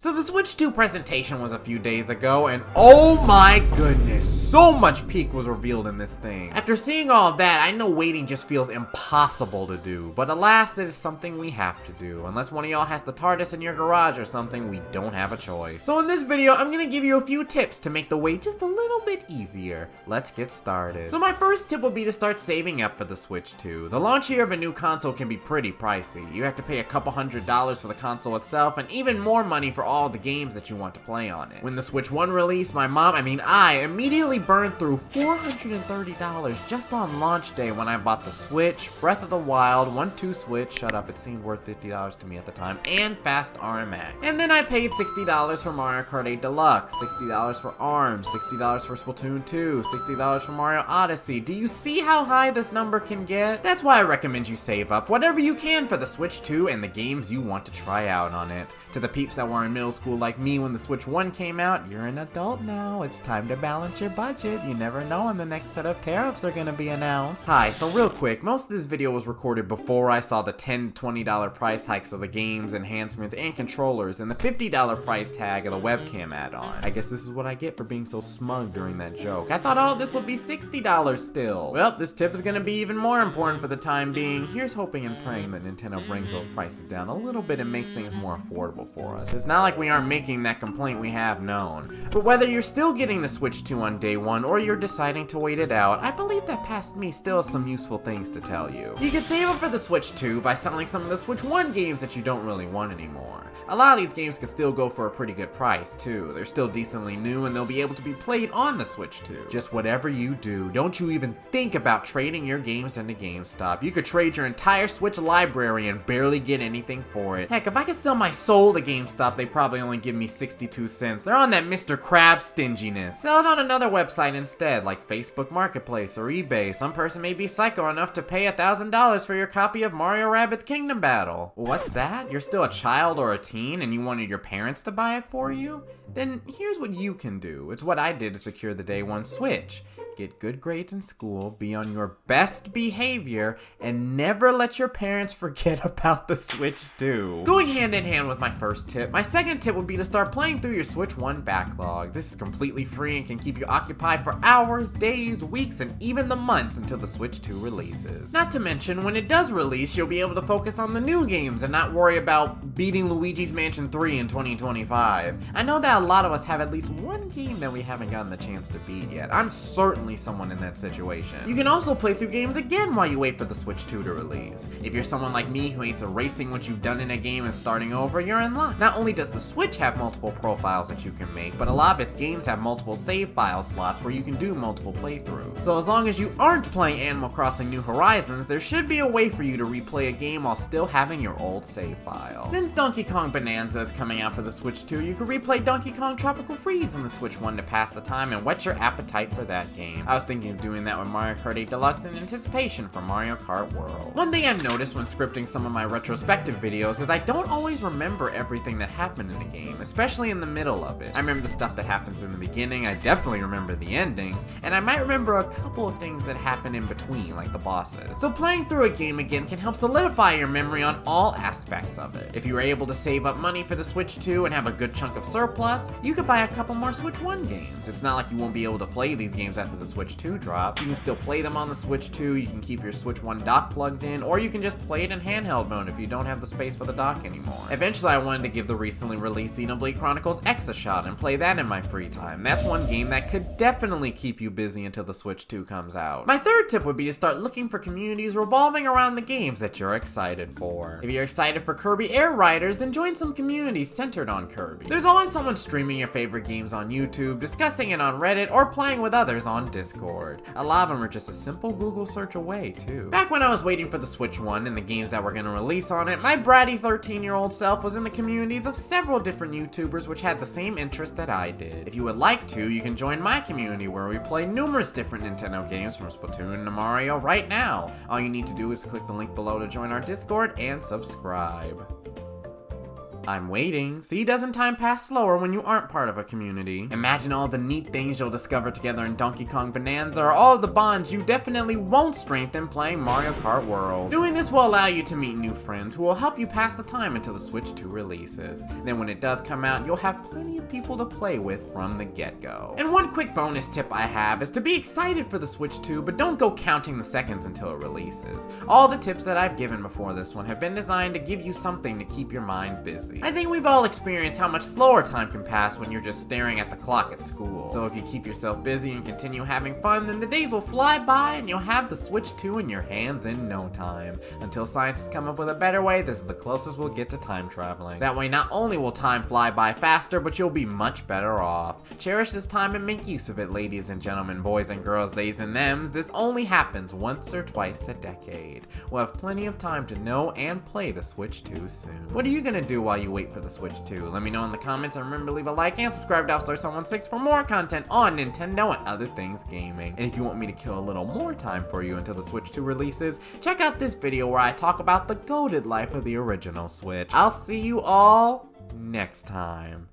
So the Switch 2 presentation was a few days ago, and oh my goodness, so much peak was revealed in this thing. After seeing all of that, I know waiting just feels impossible to do, but alas, it is something we have to do. Unless one of y'all has the TARDIS in your garage or something, we don't have a choice. So in this video, I'm gonna give you a few tips to make the wait just a little bit easier. Let's get started. So my first tip would be to start saving up for the Switch 2. The launch year of a new console can be pretty pricey. You have to pay a couple $100s for the console itself, and even more money for all the games that you want to play on it. When the Switch 1 released, I immediately burned through $430 just on launch day when I bought the Switch, Breath of the Wild, 1-2 Switch, shut up, it seemed worth $50 to me at the time, and Fast RMX. And then I paid $60 for Mario Kart 8 Deluxe, $60 for ARMS, $60 for Splatoon 2, $60 for Mario Odyssey. Do you see how high this number can get? That's why I recommend you save up whatever you can for the Switch 2 and the games you want to try out on it. To the peeps that were in middle school like me when the Switch 1 came out, you're an adult now. It's time to balance your budget. You never know when the next set of tariffs are gonna be announced. Hi, so real quick, most of this video was recorded before I saw the $10 to $20 price hikes of the games, enhancements, and controllers, and the $50 price tag of the webcam add-on. I guess this is what I get for being so smug during that joke. I thought all of this would be $60 still. Well, this tip is gonna be even more important for the time being. Here's hoping and praying that Nintendo brings those prices down a little bit and makes things more affordable for us. It's not like we aren't making that complaint we have known. But whether you're still getting the Switch 2 on day one or you're deciding to wait it out, I believe that past me still has some useful things to tell you. You can save up for the Switch 2 by selling some of the Switch 1 games that you don't really want anymore. A lot of these games can still go for a pretty good price too. They're still decently new and they'll be able to be played on the Switch 2. Just whatever you do, don't you even think about trading your games into GameStop. You could trade your entire Switch library and barely get anything for it. Heck, if I could sell my soul to GameStop, they probably only give me 62 cents. They're on that Mr. Krabs stinginess. Sell it on another website instead, like Facebook Marketplace or eBay. Some person may be psycho enough to pay $1,000 for your copy of Mario Rabbids Kingdom Battle. What's that? You're still a child or a teen and you wanted your parents to buy it for you? Then here's what you can do. It's what I did to secure the day one Switch. Get good grades in school, be on your best behavior, and never let your parents forget about the Switch 2. Going hand in hand with my first tip, my second tip would be to start playing through your Switch 1 backlog. This is completely free and can keep you occupied for hours, days, weeks, and even the months until the Switch 2 releases. Not to mention, when it does release, you'll be able to focus on the new games and not worry about beating Luigi's Mansion 3 in 2025. I know that a lot of us have at least one game that we haven't gotten the chance to beat yet. I'm certainly someone in that situation. You can also play through games again while you wait for the Switch 2 to release. If you're someone like me who hates erasing what you've done in a game and starting over, you're in luck. Not only does the Switch have multiple profiles that you can make, but a lot of its games have multiple save file slots where you can do multiple playthroughs. So as long as you aren't playing Animal Crossing New Horizons, there should be a way for you to replay a game while still having your old save file. Since Donkey Kong Bonanza is coming out for the Switch 2, you can replay Donkey Kong Tropical Freeze on the Switch 1 to pass the time and whet your appetite for that game. I was thinking of doing that with Mario Kart 8 Deluxe in anticipation for Mario Kart World. One thing I've noticed when scripting some of my retrospective videos is I don't always remember everything that happened in the game, especially in the middle of it. I remember the stuff that happens in the beginning, I definitely remember the endings, and I might remember a couple of things that happen in between, like the bosses. So playing through a game again can help solidify your memory on all aspects of it. If you were able to save up money for the Switch 2 and have a good chunk of surplus, you could buy a couple more Switch 1 games. It's not like you won't be able to play these games after the Switch 2 drop. You can still play them on the Switch 2, you can keep your Switch 1 dock plugged in, or you can just play it in handheld mode if you don't have the space for the dock anymore. Eventually I wanted to give the recently released Xenoblade Chronicles X a shot and play that in my free time. That's one game that could definitely keep you busy until the Switch 2 comes out. My third tip would be to start looking for communities revolving around the games that you're excited for. If you're excited for Kirby Air Riders, then join some communities centered on Kirby. There's always someone streaming your favorite games on YouTube, discussing it on Reddit, or playing with others on Discord. A lot of them are just a simple Google search away, too. Back when I was waiting for the Switch 1 and the games that were going to release on it, my bratty 13-year-old self was in the communities of several different YouTubers which had the same interest that I did. If you would like to, you can join my community where we play numerous different Nintendo games from Splatoon to Mario right now. All you need to do is click the link below to join our Discord and subscribe. I'm waiting. See, doesn't time pass slower when you aren't part of a community? Imagine all the neat things you'll discover together in Donkey Kong Bonanza, or all of the bonds you definitely won't strengthen playing Mario Kart World. Doing this will allow you to meet new friends who will help you pass the time until the Switch 2 releases. Then when it does come out, you'll have plenty of people to play with from the get-go. And one quick bonus tip I have is to be excited for the Switch 2, but don't go counting the seconds until it releases. All the tips that I've given before this one have been designed to give you something to keep your mind busy. I think we've all experienced how much slower time can pass when you're just staring at the clock at school. So if you keep yourself busy and continue having fun, then the days will fly by and you'll have the Switch 2 in your hands in no time. Until scientists come up with a better way, this is the closest we'll get to time traveling. That way not only will time fly by faster, but you'll be much better off. Cherish this time and make use of it, ladies and gentlemen, boys and girls, theys and thems. This only happens once or twice a decade. We'll have plenty of time to know and play the Switch 2 soon. What are you gonna do while you wait for the Switch 2? Let me know in the comments, and remember to leave a like and subscribe to Star716 for more content on Nintendo and other things gaming. And if you want me to kill a little more time for you until the Switch 2 releases, check out this video where I talk about the goated life of the original Switch. I'll see you all next time.